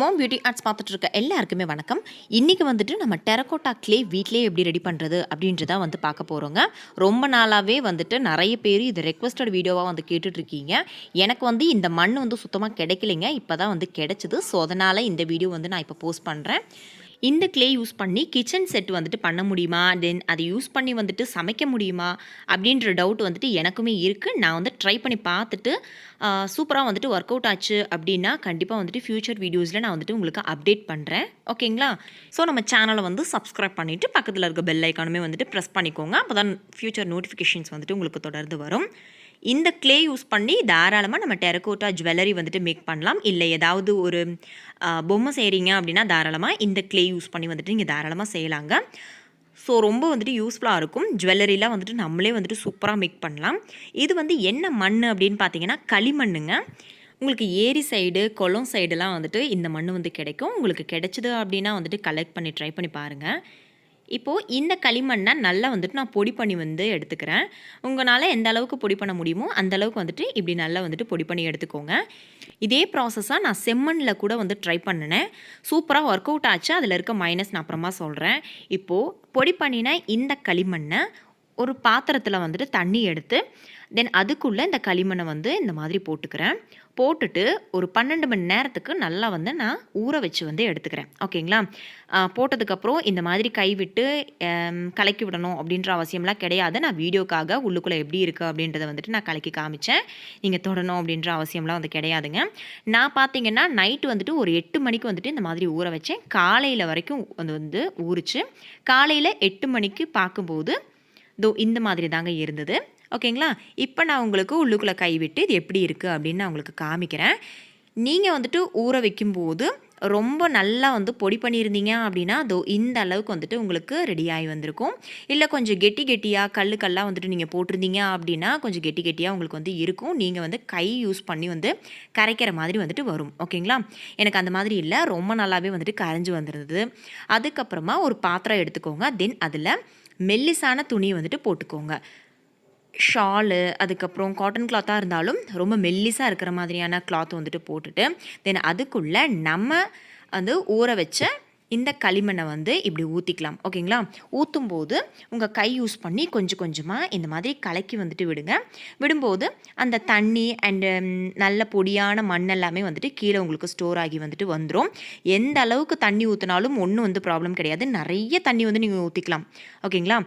Mom beauty arts பார்த்துட்டு இருக்க எல்லாருக்குமே வணக்கம். இன்றைக்கி வந்துட்டு நம்ம டெரகோட்டா க்ளே வீட்டிலேயே எப்படி ரெடி பண்ணுறது அப்படின்றத வந்து பார்க்க போகிறோங்க. ரொம்ப நாளாகவே வந்துட்டு நிறைய பேர் இது ரெக்வஸ்டட் வீடியோவாக வந்து கேட்டுட்ருக்கீங்க. எனக்கு வந்து இந்த மண் வந்து சுத்தமாக கிடைக்கலைங்க. இப்போ தான் வந்து கிடைச்சிது. ஸோ அதனால் இந்த வீடியோ வந்து நான் இப்போ போஸ்ட் பண்ணுறேன். இந்த க்ளே யூஸ் பண்ணி கிச்சன் செட் வந்துட்டு பண்ண முடியுமா, தென் அதை யூஸ் பண்ணி வந்துட்டு சமைக்க முடியுமா அப்படின்ற டவுட் வந்துட்டு எனக்குமே இருக்குது. நான் வந்து ட்ரை பண்ணி பார்த்துட்டு சூப்பராக வந்துட்டு ஒர்க் அவுட் ஆச்சு அப்படின்னா கண்டிப்பாக வந்துட்டு ஃப்யூச்சர் வீடியோஸில் நான் வந்துட்டு உங்களுக்கு அப்டேட் பண்ணுறேன். ஓகேங்களா? ஸோ நம்ம சேனலை வந்து சப்ஸ்கிரைப் பண்ணிவிட்டு பக்கத்தில் இருக்க பெல் ஐக்கானுமே வந்துட்டு ப்ரெஸ் பண்ணிக்கோங்க. அப்போ தான் ஃப்யூச்சர் நோட்டிஃபிகேஷன்ஸ் வந்துட்டு உங்களுக்கு தொடர்ந்து வரும். இந்த க்ளே யூஸ் பண்ணி தாராளமாக நம்ம டெரகோட்டா ஜுவல்லரி வந்துட்டு மேக் பண்ணலாம். இல்லை ஏதாவது ஒரு பொம்மை செய்கிறீங்க அப்படின்னா தாராளமாக இந்த க்ளே யூஸ் பண்ணி வந்துட்டு நீங்கள் தாராளமாக செய்யலாங்க. ஸோ ரொம்ப வந்துட்டு யூஸ்ஃபுல்லாக இருக்கும். ஜுவல்லரிலாம் வந்துட்டு நம்மளே வந்துட்டு சூப்பராக மேக் பண்ணலாம். இது வந்து என்ன மண் அப்படின்னு பார்த்தீங்கன்னா களிமண்ணுங்க. உங்களுக்கு ஏரி சைடு குளம் சைடுலாம் வந்துட்டு இந்த மண் வந்து கிடைக்கும். உங்களுக்கு கிடைச்சிது அப்படின்னா வந்துட்டு கலெக்ட் பண்ணி ட்ரை பண்ணி பாருங்கள். இப்போது இந்த களிமண்ணை நல்லா வந்துட்டு நான் பொடி பண்ணி வந்து எடுத்துக்கிறேன். உங்களால் எந்த அளவுக்கு பொடி பண்ண முடியுமோ அந்த அளவுக்கு வந்துட்டு இப்படி நல்லா வந்துட்டு பொடி பண்ணி எடுத்துக்கோங்க. இதே ப்ராசஸாக நான் செம்மண்ணில் கூட வந்து ட்ரை பண்ணினேன். சூப்பராக ஒர்க் அவுட் ஆச்சு. அதில் இருக்க மைனஸ் நான் அப்புறமா சொல்கிறேன். இப்போது பொடி பண்ணின இந்த களிமண்ணை ஒரு பாத்திரத்தில் வந்துட்டு தண்ணி எடுத்து தென் அதுக்குள்ளே இந்த களிமண்ணை வந்து இந்த மாதிரி போட்டுக்கிறேன். போட்டுட்டு ஒரு 12 மணி நேரத்துக்கு நல்லா வந்து நான் ஊற வச்சு வந்து எடுத்துக்கிறேன். ஓகேங்களா? போட்டதுக்கப்புறம் இந்த மாதிரி கைவிட்டு கலக்கி விடணும் அப்படின்ற அவசியம்லாம் கிடையாது. நான் வீடியோக்காக உள்ளுக்குள்ளே எப்படி இருக்குது அப்படின்றத வந்துட்டு நான் கலக்கி காமிச்சேன். நீங்கள் தொடணும் அப்படின்ற அவசியம்லாம் வந்து கிடையாதுங்க. நான் பார்த்தீங்கன்னா நைட்டு வந்துட்டு ஒரு 8 மணிக்கு வந்துட்டு இந்த மாதிரி ஊற வச்சேன். காலையில் வரைக்கும் வந்து ஊறிச்சு. காலையில் 8 மணிக்கு பார்க்கும்போது இந்த மாதிரி தாங்க இருந்தது. ஓகேங்களா? இப்போ நான் உங்களுக்கு உள்ளுக்குள்ளே கைவிட்டு இது எப்படி இருக்குது அப்படின்னு நான் உங்களுக்கு காமிக்கிறேன். நீங்கள் வந்துட்டு ஊற வைக்கும்போது ரொம்ப நல்லா வந்து பொடி பண்ணியிருந்தீங்க அப்படின்னா இந்த அளவுக்கு வந்துட்டு உங்களுக்கு ரெடியாகி வந்திருக்கும். இல்லை கொஞ்சம் கெட்டியாக கல்லாக வந்துட்டு நீங்கள் போட்டிருந்தீங்க அப்படின்னா கொஞ்சம் கெட்டியாக உங்களுக்கு வந்து இருக்கும். நீங்கள் வந்து கை யூஸ் பண்ணி வந்து கரைக்கிற மாதிரி வந்துட்டு வரும். ஓகேங்களா? எனக்கு அந்த மாதிரி இல்லை, ரொம்ப நல்லாவே வந்துட்டு கரைஞ்சி வந்துருந்தது. அதுக்கப்புறமா ஒரு பாத்திரம் எடுத்துக்கோங்க. தென் அதில் மெல்லிசான துணியை வந்துட்டு போட்டுக்கோங்க. ஷாலு அதுக்கப்புறம் காட்டன் கிளாத்தாக இருந்தாலும் ரொம்ப மெல்லிஸாக இருக்கிற மாதிரியான கிளாத் வந்துட்டு போட்டுட்டு தென் அதுக்குள்ளே நம்ம வந்து ஊற வச்ச இந்த களிமண்ணை வந்து இப்படி ஊற்றிக்கலாம். ஓகேங்களா? ஊற்றும்போது உங்கள் கை யூஸ் பண்ணி கொஞ்சம் கொஞ்சமாக இந்த மாதிரி கலக்கி வந்துட்டு விடுங்க. விடும்போது அந்த தண்ணி அண்டு நல்ல பொடியான மண் எல்லாமே வந்துட்டு கீழே உங்களுக்கு ஸ்டோர் ஆகி வந்துட்டு வந்துடும். எந்த அளவுக்கு தண்ணி ஊற்றினாலும் ஒன்றும் வந்து ப்ராப்ளம் கிடையாது. நிறைய தண்ணி வந்து நீங்கள் ஊற்றிக்கலாம். ஓகேங்களா?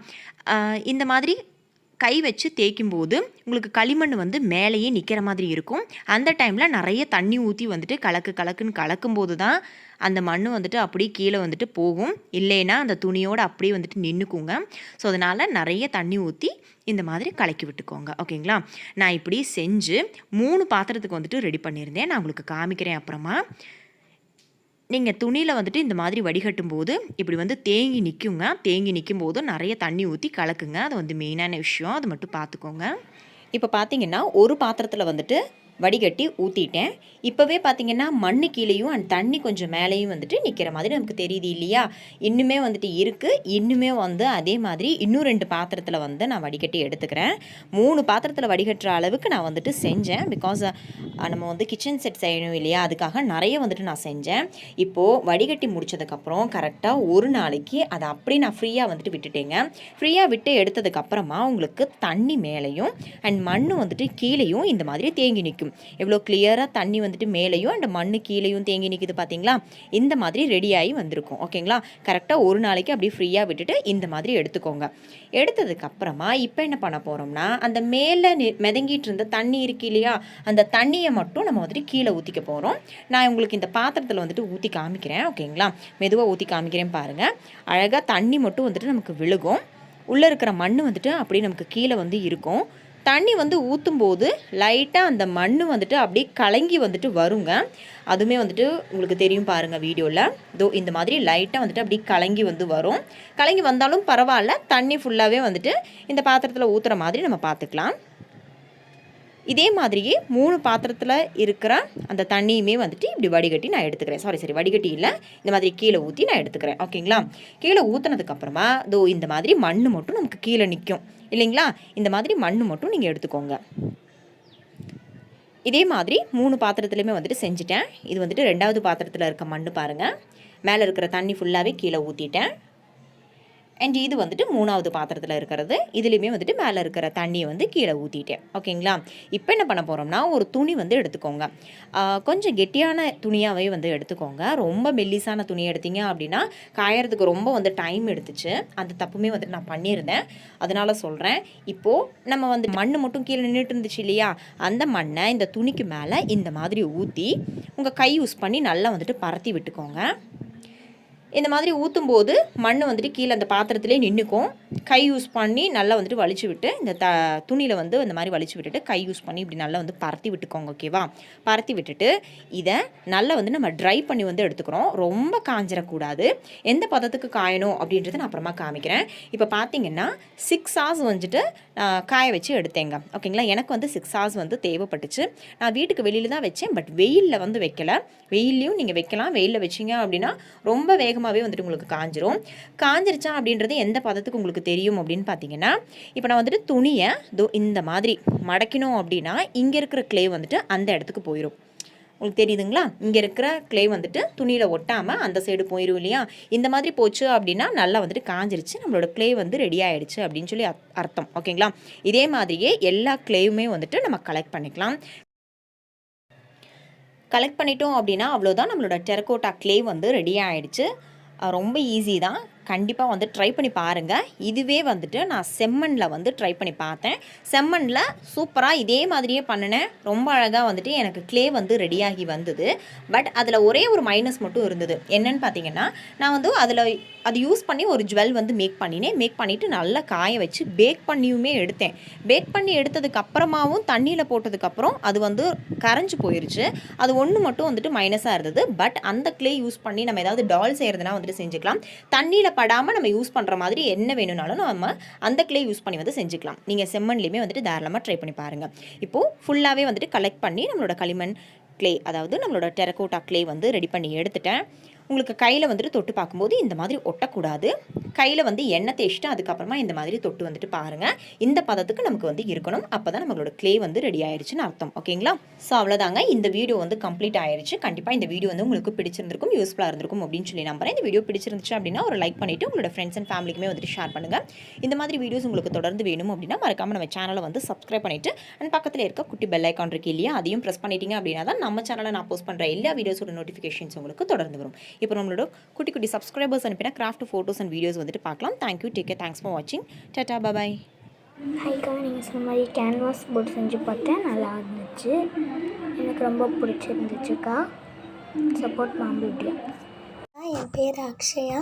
இந்த மாதிரி கை வச்சு தேய்க்கும்போது உங்களுக்கு களிமண் வந்து மேலேயே நிற்கிற மாதிரி இருக்கும். அந்த டைமில் நிறைய தண்ணி ஊற்றி வந்துட்டு கலக்குன்னு கலக்கும்போது தான் அந்த மண் வந்துட்டு அப்படியே கீழே வந்துட்டு போகும். இல்லைன்னா அந்த துணியோடு அப்படியே வந்துட்டு நின்றுக்குங்க. ஸோ அதனால் நிறைய தண்ணி ஊற்றி இந்த மாதிரி கலக்கி விட்டுக்கோங்க. ஓகேங்களா? நான் இப்படி செஞ்சு 3 பாத்திரத்துக்கு வந்துட்டு ரெடி பண்ணியிருந்தேன். நான் உங்களுக்கு காமிக்கிறேன் அப்புறமா. நீங்கள் துணியில் வந்துட்டு இந்த மாதிரி வடிகட்டும் போது இப்படி வந்து தேங்கி நிற்குங்க. தேங்கி நிற்கும் போது நிறைய தண்ணி ஊற்றி கலக்குங்க. அது வந்து மெயினான விஷயம். அது மட்டும் பார்த்துக்கோங்க. இப்போ பார்த்தீங்கன்னா ஒரு பாத்திரத்தில் வந்துட்டு வடிகட்டி ஊற்றிட்டேன். இப்போவே பார்த்தீங்கன்னா மண்ணு கீழேயும் அண்ட் தண்ணி கொஞ்சம் மேலேயும் வந்துட்டு நிற்கிற மாதிரி நமக்கு தெரியுது இல்லையா? இன்னுமே வந்துட்டு இருக்குது. இன்னுமே வந்து அதே மாதிரி இன்னும் 2 பாத்திரத்தில் வந்து நான் வடிகட்டி எடுத்துக்கிறேன். 3 பாத்திரத்தில் வடிகட்டுற அளவுக்கு நான் வந்துட்டு செஞ்சேன். பிகாஸ் நம்ம வந்து கிச்சன் செட் செய்யணும் இல்லையா? அதுக்காக நிறைய வந்துட்டு நான் செஞ்சேன். இப்போது வடிகட்டி முடித்ததுக்கப்புறம் கரெக்டாக ஒரு நாளைக்கு அதை அப்படியே நான் ஃப்ரீயாக வந்துட்டு விட்டுட்டேங்க. ஃப்ரீயாக விட்டு எடுத்ததுக்கப்புறமா உங்களுக்கு தண்ணி மேலேயும் அண்ட் மண் வந்துட்டு கீழேயும் இந்த மாதிரி தேங்கி நிற்கும். எவ்வளோ கிளியராக தண்ணி வந்துட்டு மேலேயும் அண்ட் மண் கீழேயும் தேங்கி நிற்குது பார்த்தீங்களா? இந்த மாதிரி ரெடியாகி வந்திருக்கும். ஓகேங்களா? கரெக்டாக ஒரு நாளைக்கு அப்படியே ஃப்ரீயாக விட்டுட்டு இந்த மாதிரி எடுத்துக்கோங்க. எடுத்ததுக்கப்புறமா இப்போ என்ன பண்ண போகிறோம்னா அந்த மேலே மிதங்கிட்டு இருந்த தண்ணி இருக்கு இல்லையா? அந்த தண்ணியை மட்டும் நம்ம வந்துட்டு கீழே ஊற்றிக்க போகிறோம். நான் உங்களுக்கு இந்த பாத்திரத்தில் வந்துட்டு ஊற்றி காமிக்கிறேன். ஓகேங்களா? மெதுவாக ஊற்றி காமிக்கிறேன் பாருங்கள். அழகாக தண்ணி மட்டும் வந்துட்டு நமக்கு விழுகும். உள்ளே இருக்கிற மண் வந்துட்டு அப்படியே நமக்கு கீழே வந்து இருக்கும். தண்ணி வந்து ஊற்றும்போது லைட்டாக அந்த மண் வந்துட்டு அப்படியே கலங்கி வந்துட்டு வருங்க. அதுவுமே வந்துட்டு உங்களுக்கு தெரியும் பாருங்கள் வீடியோவில். இந்த மாதிரி லைட்டாக வந்துட்டு அப்படியே கலங்கி வந்து வரும். கலங்கி வந்தாலும் பரவாயில்ல, தண்ணி ஃபுல்லாகவே வந்துட்டு இந்த பாத்திரத்தில் ஊற்றுற மாதிரி நம்ம பார்த்துக்கலாம். இதே மாதிரியே 3 பாத்திரத்தில் இருக்கிற அந்த தண்ணியுமே வந்துட்டு இப்படி வடிகட்டி நான் எடுத்துக்கிறேன். சாரி வடிகட்டி இல்லை, இந்த மாதிரி கீழே ஊற்றி நான் எடுத்துக்கிறேன். ஓகேங்களா? கீழே ஊற்றினதுக்கப்புறமா இந்த மாதிரி மண் மட்டும் நமக்கு கீழே நிற்கும் இல்லைங்களா? இந்த மாதிரி மண் மட்டும் நீங்கள் எடுத்துக்கோங்க. இதே மாதிரி 3 பாத்திரத்துலையுமே வந்துட்டு செஞ்சுட்டேன். இது வந்துட்டு 2வது பாத்திரத்தில் இருக்க மண் பாருங்கள். மேலே இருக்கிற தண்ணி ஃபுல்லாகவே கீழே ஊற்றிட்டேன். அண்ட் இது வந்துட்டு 3வது பாத்திரத்தில் இருக்கிறது. இதுலேயுமே வந்துட்டு மேலே இருக்கிற தண்ணியை வந்து கீழே ஊற்றிட்டேன். ஓகேங்களா? இப்போ என்ன பண்ண போகிறோம்னா, ஒரு துணி வந்து எடுத்துக்கோங்க. கொஞ்சம் கெட்டியான துணியாகவே வந்து எடுத்துக்கோங்க. ரொம்ப மெல்லிசான துணி எடுத்தீங்க அப்படின்னா காயறதுக்கு ரொம்ப வந்து டைம் எடுத்துச்சு. அந்த தப்புமே வந்துட்டு நான் பண்ணியிருந்தேன். அதனால சொல்கிறேன். இப்போது நம்ம வந்து மண் மட்டும் கீழே நின்றுட்டு இருந்துச்சு இல்லையா, அந்த மண்ணை இந்த துணிக்கு மேலே இந்த மாதிரி ஊற்றி உங்கள் கை யூஸ் பண்ணி நல்லா வந்துட்டு பரத்தி விட்டுக்கோங்க. இந்த மாதிரி ஊற்றும்போது மண் வந்துட்டு கீழே அந்த பாத்திரத்திலே நின்றுக்கும். கை யூஸ் பண்ணி நல்லா வந்துட்டு வலிச்சு விட்டு இந்த துணியில் வந்து இந்த மாதிரி வலிச்சு விட்டுட்டு கை யூஸ் பண்ணி இப்படி நல்லா வந்து பரத்தி விட்டுக்கோங்க. ஓகேவா? பரத்தி விட்டுட்டு இதை நல்லா வந்து நம்ம ட்ரை பண்ணி வந்து எடுத்துக்கிறோம். ரொம்ப காஞ்சிடக்கூடாது. எந்த பதத்துக்கு காயணும் அப்படின்றத நான் அப்புறமா காமிக்கிறேன். இப்போ பார்த்தீங்கன்னா 6 hours வந்துட்டு காய வச்சு எடுத்தேங்க. ஓகேங்களா? எனக்கு வந்து 6 hours வந்து தேவைப்பட்டுச்சு. நான் வீட்டுக்கு வெளியில் தான் வச்சேன். பட் வெயிலில் வந்து வைக்கல. வெயிலையும் நீங்கள் வைக்கலாம். வெயிலில் வச்சிங்க அப்படின்னா ரொம்ப வேகமாகவே வந்துட்டு உங்களுக்கு காஞ்சிருச்சா அப்படின்றது எந்த பதத்துக்கு உங்களுக்கு தெரியும் அப்படின்னு பார்த்தீங்கன்னா, இப்போ நான் வந்துட்டு துணியை இந்த மாதிரி மடக்கினோம் அப்படின்னா இங்கே இருக்கிற க்ளே வந்துட்டு அந்த இடத்துக்கு போயிடும். உங்களுக்கு தெரியுதுங்களா? இங்கே இருக்கிற க்ளே வந்துட்டு துணியில் ஒட்டாமல் அந்த சைடு போயிடும் இல்லையா? இந்த மாதிரி போச்சு அப்படின்னா நல்லா வந்துட்டு காஞ்சிருச்சு, நம்மளோட க்ளே வந்து ரெடி ஆகிடுச்சு அப்படின்னு சொல்லி அர்த்தம். ஓகேங்களா? இதே மாதிரியே எல்லா க்ளேயுமே வந்துட்டு நம்ம கலெக்ட் பண்ணிக்கலாம். கலெக்ட் பண்ணிட்டோம் அப்படின்னா அவ்வளோதான், நம்மளோட டெரகோட்டா க்ளே வந்து ரெடி ஆகிடுச்சு. ரொம்ப ஈஸி தான். கண்டிப்பாக வந்து ட்ரை பண்ணி பாருங்கள். இதுவே வந்துட்டு நான் செம்மண்ணில் வந்து ட்ரை பண்ணி பார்த்தேன். செம்மண்ணில் சூப்பராக இதே மாதிரியே பண்ணினேன். ரொம்ப அழகாக வந்துட்டு எனக்கு க்ளே வந்து ரெடியாகி வந்தது. பட் அதில் ஒரே ஒரு மைனஸ் மட்டும் இருந்தது. என்னன்னு பார்த்தீங்கன்னா, நான் வந்து அது யூஸ் பண்ணி ஒரு ஜுவல் வந்து மேக் பண்ணிவிட்டு நல்லா காய வச்சு பேக் பண்ணியுமே எடுத்தேன். பேக் பண்ணி எடுத்ததுக்கு அப்புறமாவும் தண்ணியில் போட்டதுக்கப்புறம் அது வந்து கரைஞ்சி போயிடுச்சு. அது ஒன்று மட்டும் வந்துட்டு மைனஸாக இருந்தது. பட் அந்த க்ளே யூஸ் பண்ணி நம்ம ஏதாவது டால் செய்கிறதுனா வந்துட்டு செஞ்சுக்கலாம். தண்ணியில் படாமல் நம்ம யூஸ் பண்ணுற மாதிரி என்ன வேணும்னாலும் நம்ம அந்த க்ளே யூஸ் பண்ணி வந்து செஞ்சுக்கலாம். நீங்கள் செம்மண்லேயுமே வந்துட்டு தாராளமாக ட்ரை பண்ணி பாருங்கள். இப்போது ஃபுல்லாகவே வந்துட்டு கலெக்ட் பண்ணி நம்மளோட களிமண் க்ளே, அதாவது நம்மளோட டெரகோட்டா க்ளே வந்து ரெடி பண்ணி எடுத்துட்டேன். உங்களுக்கு கையில் வந்துட்டு தொட்டு பார்க்கும்போது இந்த மாதிரி ஒட்டக்கூடாது. கையில் வந்து எண்ணெய் தேய்ச்சிட்டு அதுக்கப்புறமா இந்த மாதிரி தொட்டு வந்துட்டு பாருங்கள். இந்த பதத்துக்கு நமக்கு வந்து இருக்கணும். அப்போ தான் நம்மளோட க்ளே வந்து ரெடி ஆயிடுச்சுன்னு அர்த்தம். ஓகேங்களா? ஸோ அவ்வளோதாங்க, இந்த வீடியோ வந்து கம்ப்ளீட் ஆயிடுச்சு. கண்டிப்பாக இந்த வீடியோ வந்து உங்களுக்கு பிடிச்சிருந்திருக்கும், யூஸ்ஃபுல்லாக இருந்திருக்கும் அப்படின்னு சொல்லி நம்புறேன். இந்த வீடியோ பிடிச்சிருந்துச்சு அப்படின்னா ஒரு லைக் பண்ணிவிட்டு உங்களோட ஃப்ரெண்ட்ஸ் அண்ட் ஃபேமிலிக்குமே வந்துட்டு ஷேர் பண்ணுங்கள். இந்த மாதிரி வீடியோஸ் உங்களுக்கு தொடர்ந்து வேணும் அப்படின்னா மறக்காமல் நம்ம சேனலை வந்து சப்ஸ்கிரைப் பண்ணிவிட்டு அண்ட் பக்கத்தில் இருக்க குட்டி பெல் ஐக்கான் இருக்கு இல்லையா, அதையும் ப்ரெஸ் பண்ணிட்டீங்க அப்படின்னா தான் நம்ம சேனலில் நான் போஸ்ட் பண்ணுற எல்லா வீடியோஸோட நோட்டிஃபிகேஷன்ஸ் உங்களுக்கு தொடர்ந்து வரும். இப்போ நம்மளோட குட்டி குட்டி சப்ஸ்கிரைபர்ஸ் அனுப்பினா கிராஃப்ட் ஃபோட்டோஸ் அண்ட் வீடியோஸ் வந்துட்டு பார்க்கலாம். Thank you, take care, thanks for வாட்சிங். டாடா, பாய். ஹைக்கா, நீங்கள் சொன்ன மாதிரி கேன்வாஸ் போர்டு செஞ்சு பார்த்தேன், நல்லா இருந்துச்சு. எனக்கு ரொம்ப பிடிச்சிருந்துச்சுக்கா. சப்போர்ட் மாம்பியூட்டியா. என் பேர் அக்ஷயா.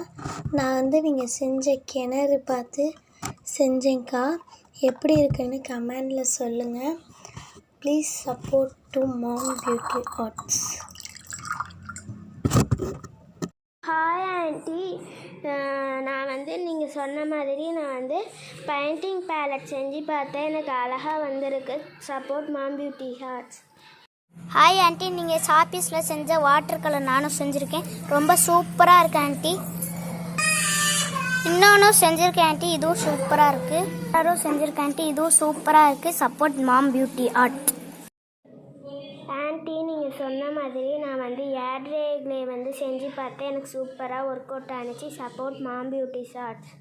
நான் வந்து நீங்கள் செஞ்ச கிணறு பார்த்து செஞ்சேங்க்கா. எப்படி இருக்குன்னு கமெண்டில் சொல்லுங்கள். Please support to Mom Beauty Arts. Hi aunty, நான் வந்து நீங்கள் சொன்ன மாதிரி நான் வந்து பெயிண்டிங் பேலட் செஞ்சு பார்த்தேன். எனக்கு அழகாக வந்திருக்கு. சப்போர்ட் மாம் பியூட்டி ஆர்ட்ஸ். ஹாய் ஆண்டி, நீங்கள் சாப்பீஸில் செஞ்ச வாட்டர் கலர் நானும் செஞ்சுருக்கேன். ரொம்ப சூப்பராக இருக்குது ஆண்டி. இன்னொன்று செஞ்சுருக்கேன் ஆண்டி, இதுவும் சூப்பராக இருக்குது. எல்லாரும் செஞ்சுருக்கேன் ஆண்டி, இதுவும் சூப்பராக இருக்குது. சப்போர்ட் மாம் பியூட்டி ஆர்ட். ஆண்டி, நீங்கள் சொன்ன மாதிரி நான் வந்து ஏர் க்ளே வந்து செஞ்சு பார்த்தேன். எனக்கு சூப்பராக ஒர்க் அவுட் ஆனிச்சு. சப்போர்ட் மாம் பியூட்டி ஆர்ட்ஸ்.